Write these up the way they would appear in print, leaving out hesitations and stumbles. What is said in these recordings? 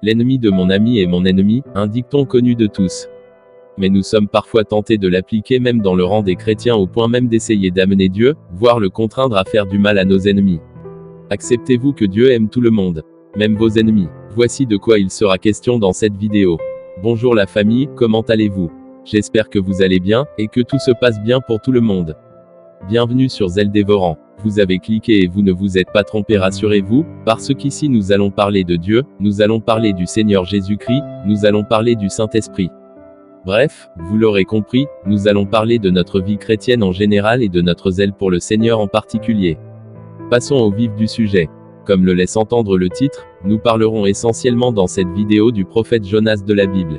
L'ennemi de mon ami est mon ennemi, un dicton connu de tous. Mais nous sommes parfois tentés de l'appliquer même dans le rang des chrétiens au point même d'essayer d'amener Dieu, voire le contraindre à faire du mal à nos ennemis. Acceptez-vous que Dieu aime tout le monde, même vos ennemis? Voici de quoi il sera question dans cette vidéo. Bonjour la famille, comment allez-vous? J'espère que vous allez bien, et que tout se passe bien pour tout le monde. Bienvenue sur Zèle Dévorant. Vous avez cliqué et vous ne vous êtes pas trompé, rassurez-vous, parce qu'ici nous allons parler de Dieu, nous allons parler du Seigneur Jésus-Christ, nous allons parler du Saint-Esprit. Bref, vous l'aurez compris, nous allons parler de notre vie chrétienne en général et de notre zèle pour le Seigneur en particulier. Passons au vif du sujet. Comme le laisse entendre le titre, nous parlerons essentiellement dans cette vidéo du prophète Jonas de la Bible.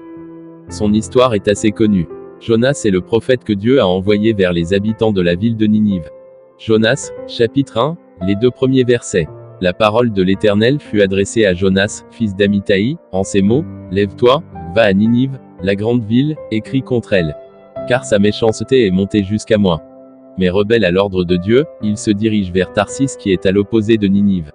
Son histoire est assez connue. Jonas est le prophète que Dieu a envoyé vers les habitants de la ville de Ninive. Jonas, chapitre 1, les 2 premiers versets. La parole de l'Éternel fut adressée à Jonas, fils d'Amittai, en ces mots, « Lève-toi, va à Ninive, la grande ville, et crie contre elle. Car sa méchanceté est montée jusqu'à moi. » Mais rebelle à l'ordre de Dieu, il se dirige vers Tarsis qui est à l'opposé de Ninive.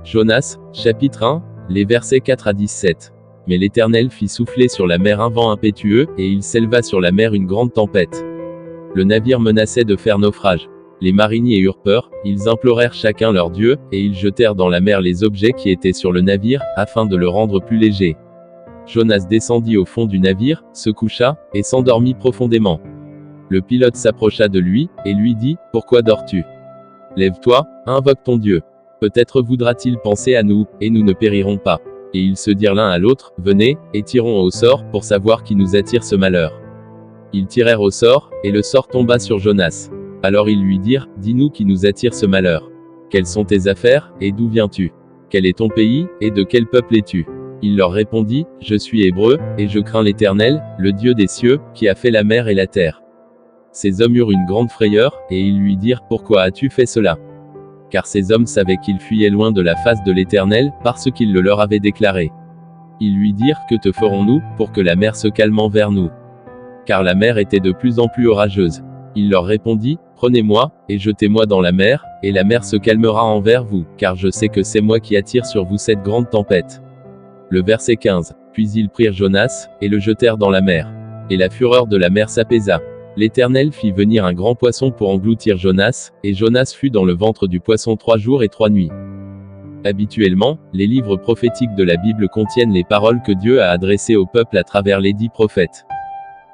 Jonas, chapitre 1, les versets 4 à 17. Mais l'Éternel fit souffler sur la mer un vent impétueux, et il s'éleva sur la mer une grande tempête. Le navire menaçait de faire naufrage. Les mariniers eurent peur, ils implorèrent chacun leur Dieu, et ils jetèrent dans la mer les objets qui étaient sur le navire, afin de le rendre plus léger. Jonas descendit au fond du navire, se coucha, et s'endormit profondément. Le pilote s'approcha de lui, et lui dit, « Pourquoi dors-tu? Lève-toi, invoque ton Dieu. Peut-être voudra-t-il penser à nous, et nous ne périrons pas. » Et ils se dirent l'un à l'autre, « Venez, et tirons au sort, pour savoir qui nous attire ce malheur. » Ils tirèrent au sort, et le sort tomba sur Jonas. Alors ils lui dirent, « Dis-nous qui nous attire ce malheur. Quelles sont tes affaires, et d'où viens-tu? Quel est ton pays, et de quel peuple es-tu? » Il leur répondit, « Je suis hébreu, et je crains l'Éternel, le Dieu des cieux, qui a fait la mer et la terre. » Ces hommes eurent une grande frayeur, et ils lui dirent, « Pourquoi as-tu fait cela? » Car ces hommes savaient qu'ils fuyaient loin de la face de l'Éternel, parce qu'il le leur avait déclaré. Ils lui dirent, « Que te ferons-nous, pour que la mer se calme envers nous? » Car la mer était de plus en plus orageuse. Il leur répondit, « Prenez-moi, et jetez-moi dans la mer, et la mer se calmera envers vous, car je sais que c'est moi qui attire sur vous cette grande tempête. » Le verset 15. Puis ils prirent Jonas, et le jetèrent dans la mer. Et la fureur de la mer s'apaisa. L'Éternel fit venir un grand poisson pour engloutir Jonas, et Jonas fut dans le ventre du poisson 3 jours et 3 nuits. Habituellement, les livres prophétiques de la Bible contiennent les paroles que Dieu a adressées au peuple à travers les 10 prophètes.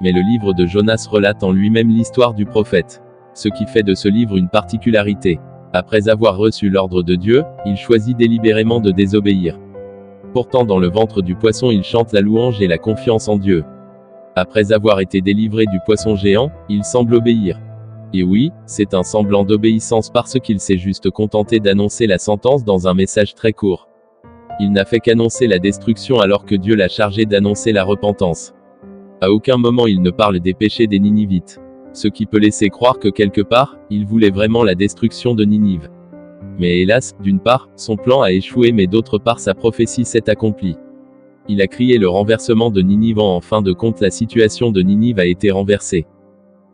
Mais le livre de Jonas relate en lui-même l'histoire du prophète. Ce qui fait de ce livre une particularité. Après avoir reçu l'ordre de Dieu, il choisit délibérément de désobéir. Pourtant dans le ventre du poisson il chante la louange et la confiance en Dieu. Après avoir été délivré du poisson géant, il semble obéir. Et oui, c'est un semblant d'obéissance parce qu'il s'est juste contenté d'annoncer la sentence dans un message très court. Il n'a fait qu'annoncer la destruction alors que Dieu l'a chargé d'annoncer la repentance. À aucun moment il ne parle des péchés des Ninivites. Ce qui peut laisser croire que quelque part, il voulait vraiment la destruction de Ninive. Mais hélas, d'une part, son plan a échoué mais d'autre part sa prophétie s'est accomplie. Il a crié le renversement de Ninive en fin de compte la situation de Ninive a été renversée.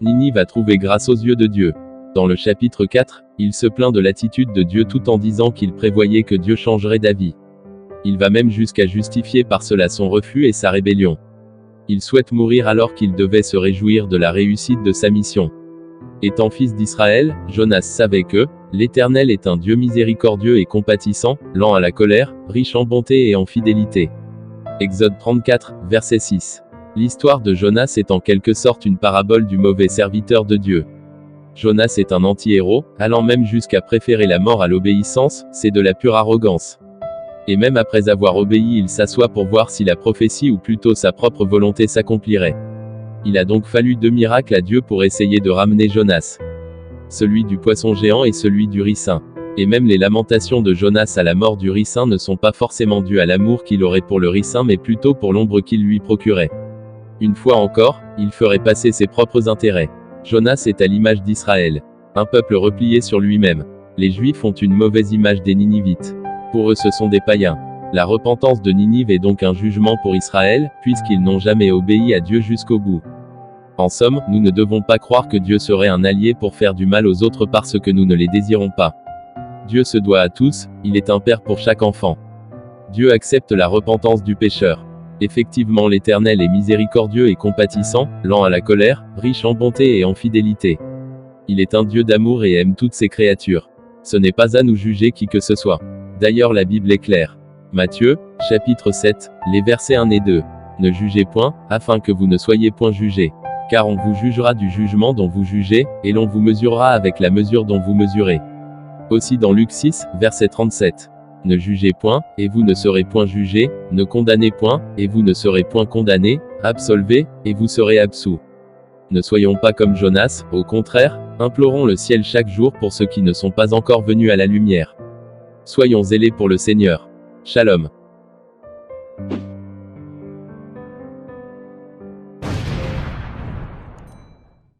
Ninive a trouvé grâce aux yeux de Dieu. Dans le chapitre 4, il se plaint de l'attitude de Dieu tout en disant qu'il prévoyait que Dieu changerait d'avis. Il va même jusqu'à justifier par cela son refus et sa rébellion. Il souhaite mourir alors qu'il devait se réjouir de la réussite de sa mission. Étant fils d'Israël, Jonas savait que l'Éternel est un Dieu miséricordieux et compatissant, lent à la colère, riche en bonté et en fidélité. Exode 34, verset 6. L'histoire de Jonas est en quelque sorte une parabole du mauvais serviteur de Dieu. Jonas est un anti-héros, allant même jusqu'à préférer la mort à l'obéissance, c'est de la pure arrogance. Et même après avoir obéi il s'assoit pour voir si la prophétie ou plutôt sa propre volonté s'accomplirait. Il a donc fallu 2 miracles à Dieu pour essayer de ramener Jonas. Celui du poisson géant et celui du ricin. Et même les lamentations de Jonas à la mort du ricin ne sont pas forcément dues à l'amour qu'il aurait pour le ricin mais plutôt pour l'ombre qu'il lui procurait. Une fois encore, il ferait passer ses propres intérêts. Jonas est à l'image d'Israël. Un peuple replié sur lui-même. Les Juifs ont une mauvaise image des Ninivites. Pour eux ce sont des païens. La repentance de Ninive est donc un jugement pour Israël, puisqu'ils n'ont jamais obéi à Dieu jusqu'au bout. En somme, nous ne devons pas croire que Dieu serait un allié pour faire du mal aux autres parce que nous ne les désirons pas. Dieu se doit à tous, il est un père pour chaque enfant. Dieu accepte la repentance du pécheur. Effectivement, l'Éternel est miséricordieux et compatissant, lent à la colère, riche en bonté et en fidélité. Il est un Dieu d'amour et aime toutes ses créatures. Ce n'est pas à nous juger qui que ce soit. D'ailleurs, la Bible est claire. Matthieu, chapitre 7, les versets 1 et 2. Ne jugez point, afin que vous ne soyez point jugés. Car on vous jugera du jugement dont vous jugez, et l'on vous mesurera avec la mesure dont vous mesurez. Aussi dans Luc 6, verset 37. Ne jugez point, et vous ne serez point jugés, ne condamnez point, et vous ne serez point condamnés, absolvez, et vous serez absous. Ne soyons pas comme Jonas, au contraire, implorons le ciel chaque jour pour ceux qui ne sont pas encore venus à la lumière. Soyons zélés pour le Seigneur. Shalom.